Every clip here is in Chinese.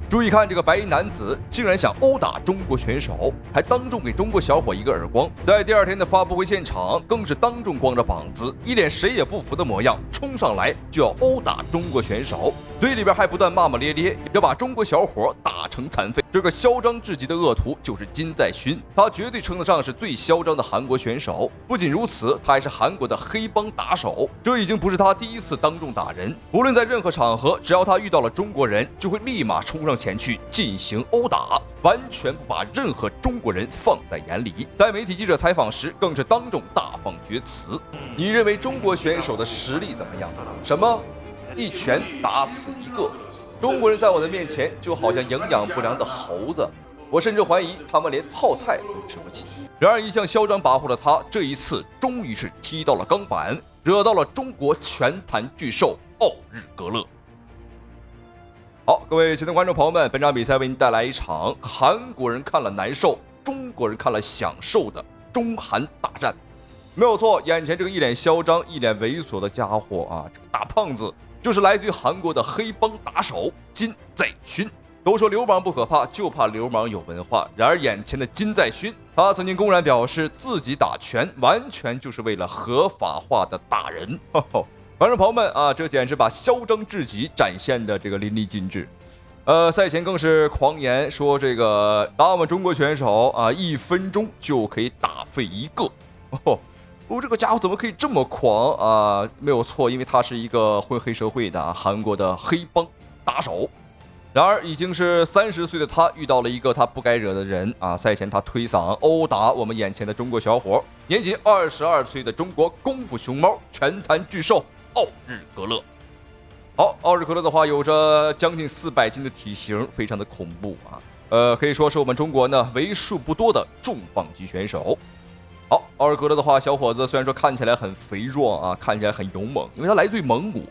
注意看，这个白衣男子竟然想殴打中国选手，还当众给中国小伙一个耳光。在第二天的发布会现场，更是当众光着膀子，一脸谁也不服的模样，冲上来就要殴打中国选手，嘴里边还不断骂骂咧咧，要把中国小伙打成残废。这个嚣张至极的恶徒就是金在勋，他绝对称得上是最嚣张的韩国选手。不仅如此，他还是韩国的黑帮打手。这已经不是他第一次当众打人，无论在任何场合，只要他遇到了中国人，就会立马冲上前去进行殴打，完全不把任何中国人放在眼里。在媒体记者采访时，更是当众大放厥词。你认为中国选手的实力怎么样？什么？一拳打死一个？中国人在我的面前就好像营养不良的猴子，我甚至怀疑他们连泡菜都吃不起。然而，一向嚣张跋扈的他，这一次终于是踢到了钢板，惹到了中国拳坛巨兽奥日格勒。好，各位亲爱的观众朋友们，本场比赛为您带来一场韩国人看了难受，中国人看了享受的中韩大战。没有错，眼前这个一脸嚣张、一脸猥琐的家伙啊，这个大胖子就是来自于韩国的黑帮打手金在勋。都说流氓不可怕，就怕流氓有文化。然而眼前的金在勋，他曾经公然表示自己打拳完全就是为了合法化的打人。观众朋友们啊，这简直把嚣张至极展现的这个淋漓尽致。赛前更是狂言说这个打我们中国选手啊，1分钟就可以打废一个。这个家伙怎么可以这么狂啊？没有错，因为他是一个混黑社会的韩国的黑帮打手。然而已经是30岁的他遇到了一个他不该惹的人啊！赛前他推搡殴打我们眼前的中国小伙，年仅22岁的中国功夫熊猫拳坛巨兽奥日格勒。好，奥日格勒的话有着将近400斤的体型，非常的恐怖啊！可以说是我们中国呢为数不多的重磅级选手。好，奥日格勒的话，小伙子虽然说看起来很肥壮啊，看起来很勇猛，因为他来自于蒙古，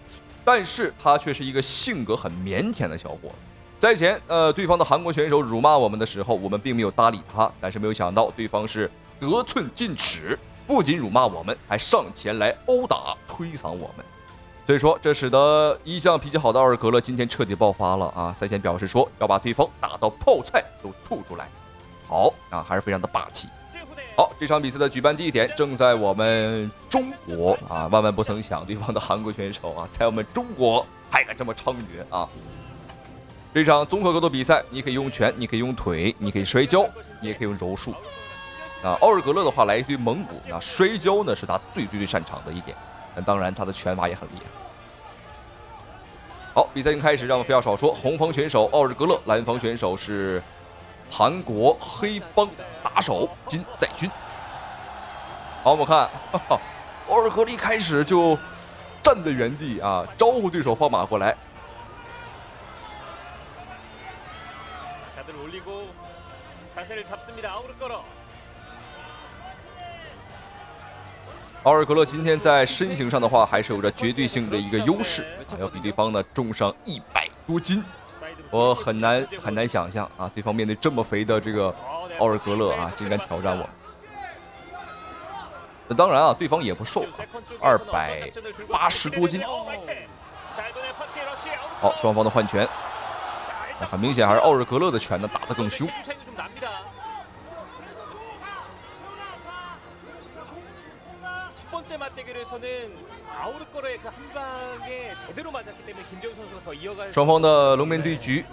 但是他却是一个性格很腼腆的小伙子。赛前，对方的韩国选手辱骂我们的时候，我们并没有搭理他，但是没有想到对方是得寸进尺，不仅辱骂我们，还上前来殴打、推搡我们。所以说，这使得一向脾气好的奥日格勒今天彻底爆发了啊！赛前表示说要把对方打到泡菜都吐出来，好啊，还是非常的霸气。好，这场比赛的举办地点正在我们中国啊！万万不曾想，对方的韩国选手啊，在我们中国还敢这么猖獗啊！这场综合格斗比赛，你可以用拳，你可以用腿，你可以摔跤，你也可以用柔术。奥日格勒的话来自于蒙古，那摔跤呢是他最擅长的一点，但当然他的拳法也很厉害。好，比赛已经开始，让我们废话少说，红方选手奥日格勒，蓝方选手是韩国黑帮打手金在勋。好，我们看，奥日格勒一开始就站在原地啊，招呼对手放马过来。奥日格勒今天在身形上的话，还是有着绝对性的一个优势啊，要比对方呢重上100多斤。我很难想象啊，对方面对这么肥的这个奥日格勒啊，竟然挑战我。那当然啊，对方也不瘦，280多斤。好，双方的换拳，很明显还是奥日格勒的拳呢打得更凶。双方的龙面对局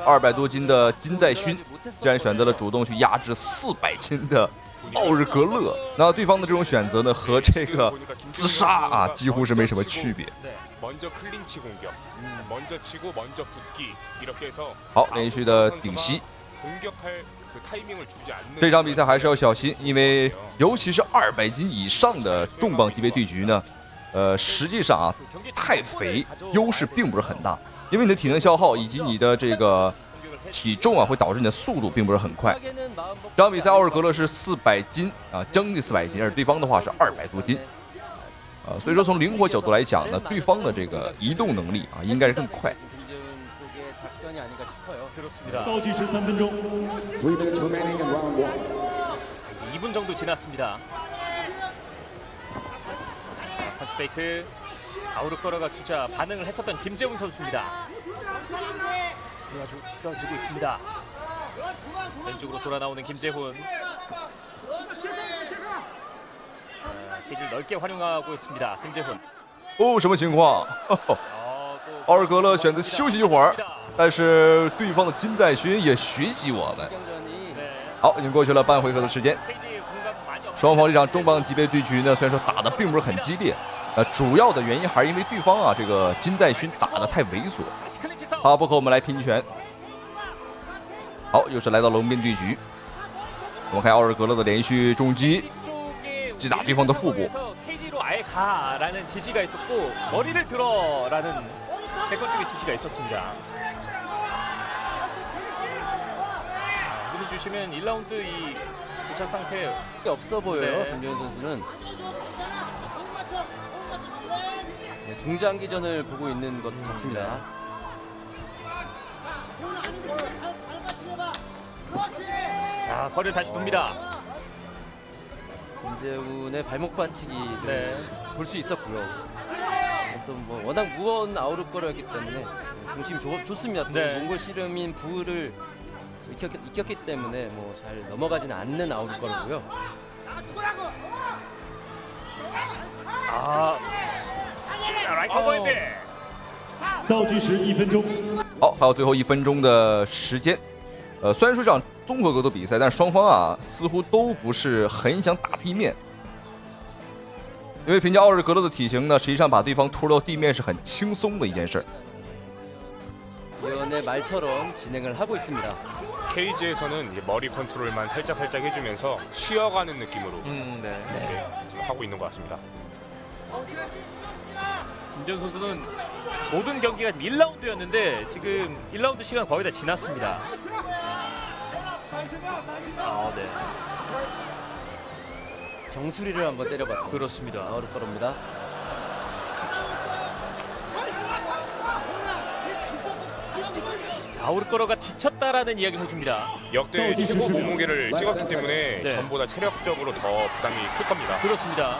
，200多斤的金在勋竟然选择了主动去压制400斤的奥日格勒。那对方的这种选择呢，和这个自杀啊几乎是没什么区别。好，连续的顶膝。这场比赛还是要小心，因为尤其是200斤以上的重磅级别对局呢，实际上啊，太肥优势并不是很大，因为你的体能消耗以及你的这个体重啊，会导致你的速度并不是很快。这场比赛奥日格勒是400斤啊，将近400斤，而对方的话是200多斤，所以说从灵活角度来讲呢，对方的这个移动能力啊，应该是更快。倒计时3分钟。 2분 정도 지났습니다. 펀치 페이크. 아우르거러가 주자 반응을 했었던 김재웅 선수입니다. 휘어지고 있습니다. 왼쪽으로 돌아 나오는 김재훈. 케이지를 넓게 활용하고 있습니다. 김재훈. 哦，什么情况？奥尔格勒选择休息一会儿，但是对方的金在勋也袭击我们。好，已经过去了半回合的时间。双方这场重磅级别对局呢，虽然说打的并不是很激烈，主要的原因还是因为对方啊这个金在勋打的太猥琐，他不和我们来拼拳。好，又是来到龙边对局。我们看奥尔格勒的连续重击，击打对方的腹部。 케이지로 아예 가라는 지시가 있었고 머리를 들어라는 세컨 쪽의 지시가 있었습니다. 흔히 주시면 1라운드 이 도착 상태 없어 보여요. 네. 김재훈 선수는 네, 중장기전을 보고 있는 것 같습니다. 자 거리를 다시 돕니다. 김재훈의 발목 받치기 네. 볼 수 있었고요. 또 뭐 워낙 무거운 아우르거였기 때문에 중심이 좋습니다. 또 네. 몽골 씨름인 부를 익혔기 때문에 뭐 잘 넘어가지는 않는 아우르거고요. 자 라이트 포인트. 倒计时1分钟。好，还有最后1分钟的时间。虽然说这场综合格斗比赛，但是双方啊似乎都不是很想打地面，因为凭借奥尔格勒的体型呢，实际上把对方拖到地面是很轻松的一件事。 위원의 말처럼 진행을 하고 있습니다. 케이지에서는 이제 머리 컨트롤만 살짝 해주면서 쉬어가는 느낌으로 네. 이렇게 하고 있는 것 같습니다. 김재훈 선수는 모든 경기가 1라운드였는데 지금 1라운드 시간 거의 다 지났습니다. 네. 정수리를 한번 때려봤고 그렇습니다. 아우르거입니다. 아우르거러가 지쳤다라는 이야기를 해줍니다. 역대 최고 몸무게를 찍었기 때문에 네. 전보다 체력적으로 더 부담이 클 겁니다. 그렇습니다.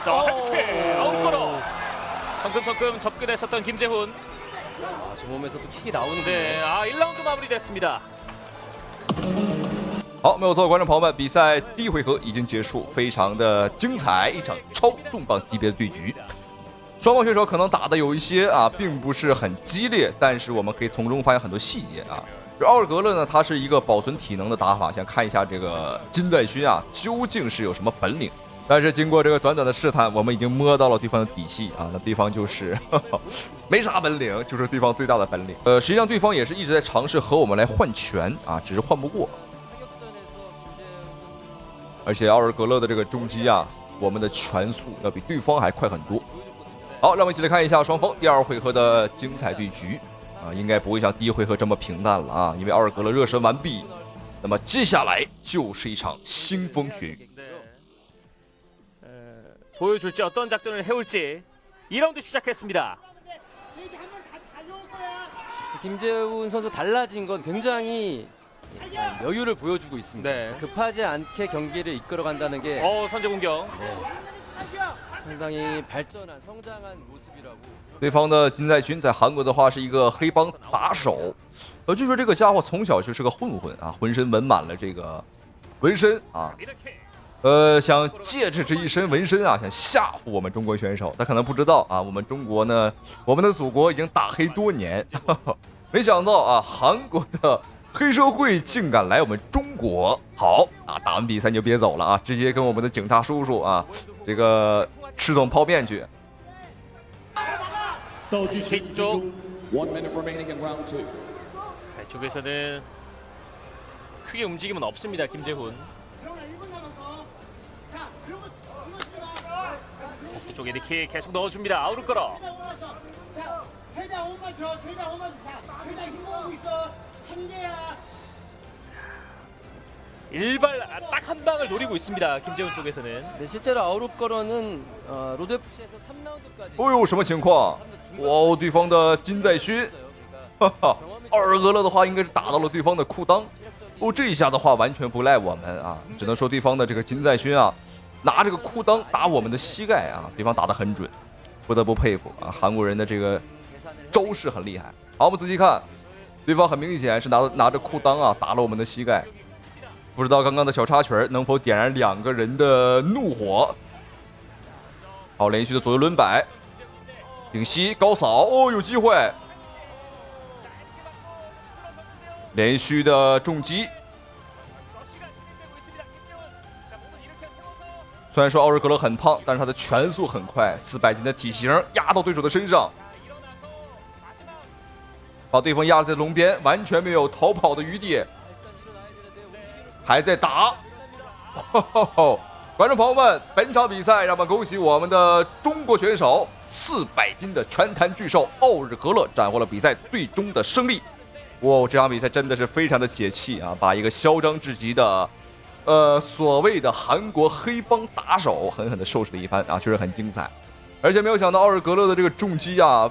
자, 헤드킥 아우르거러. 성큼성큼 접근했었던 김재훈. 저 몸에서도 킥이 나오는데 네, 1라운드 마무리됐습니다. 好，没有错，观众朋友们，比赛第1回合已经结束，非常的精彩，一场超重磅级别的对局。双方选手可能打的有一些并不是很激烈，但是我们可以从中发现很多细节啊。这奥尔格勒呢，他是一个保存体能的打法，想看一下这个金在勋究竟是有什么本领。但是经过这个短短的试探，我们已经摸到了对方的底细那对方就是没啥本领，就是对方最大的本领。实际上对方也是一直在尝试和我们来换拳只是换不过。而且奥尔格勒的这个中击我们的拳速要比对方还快很多。好，让我们一起来看一下双方第2回合的精彩对局应该不会像第1回合这么平淡了因为奥尔格勒热身完毕，那么接下来就是一场腥风血雨。 보여줄지 어떤 작전을 해올지 2라운드 시작했습니다. 김재훈 선수 달라진 건 굉장히 여유를 보여주고 있습니다. 네. 급하지 않게 경기를 이끌어간다는 게 선제 공격. 상당히 발전한 성장한 모습이라고. 对方的金在勋在韩国的话是一个黑帮打手，据说这个家伙从小就是个混混浑身纹满了这个纹身想借着这一身纹身想吓唬我们中国选手。他可能不知道我们中国呢，我们的祖国已经打黑多年，没想到韩国的黑社会竟敢来我们中国。好打完比赛你就别走了直接跟我们的警察叔叔这个吃桶泡面去。 倒计时1分钟。 쪽에서는 크게 움직임은 없습니다. 김재훈. 쪽에 킥 계속 넣어줍니다. 아우르거러. 최대한 못 맞춰. 최대한 힘 모으고 있어. 한 개야. 일발 딱 한 방을 노리고 있습니다. 김재훈 쪽에서는. 네, 실제로 아우르거는 로드 FC에서 3라운드까지. 哦呦，什么情况？哇，对方的金在勋，奥尔格勒的话应该是打到了对方的裤裆。这一下的话完全不赖我们只能说对方的这个金在勋拿这个裤裆打我们的膝盖对方打得很准，不得不佩服韩国人的这个招式很厉害。好，我们仔细看，对方很明显是拿着裤裆啊打了我们的膝盖，不知道刚刚的小插曲能否点燃2个人的怒火。好，连续的左右轮摆，顶膝高扫，哦，有机会，连续的重击。虽然说奥尔格勒很胖，但是他的拳速很快，400斤的体型压到对手的身上，把对方压在笼边，完全没有逃跑的余地，还在打。观众朋友们，本场比赛让我们恭喜我们的中国选手400斤的拳坛巨兽奥尔格勒斩获了比赛最终的胜利。哇，这场比赛真的是非常的解气啊！把一个嚣张至极的所谓的韩国黑帮打手狠狠的收拾了一番啊，确实很精彩。而且没有想到奥尔格勒的这个重击啊，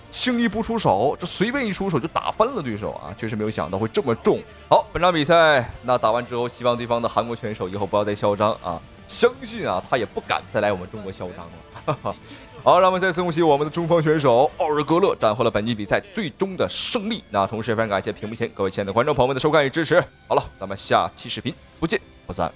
轻易不出手，这随便一出手就打翻了对手啊，确实没有想到会这么重。好，本场比赛那打完之后，希望对方的韩国选手以后不要再嚣张啊，相信啊他也不敢再来我们中国嚣张了。好，让我们再次恭喜我们的中方选手奥尔格勒斩获了本局比赛最终的胜利。那同时非常感谢屏幕前各位亲爱的观众朋友们的收看与支持。好了，咱们下期视频不见不散。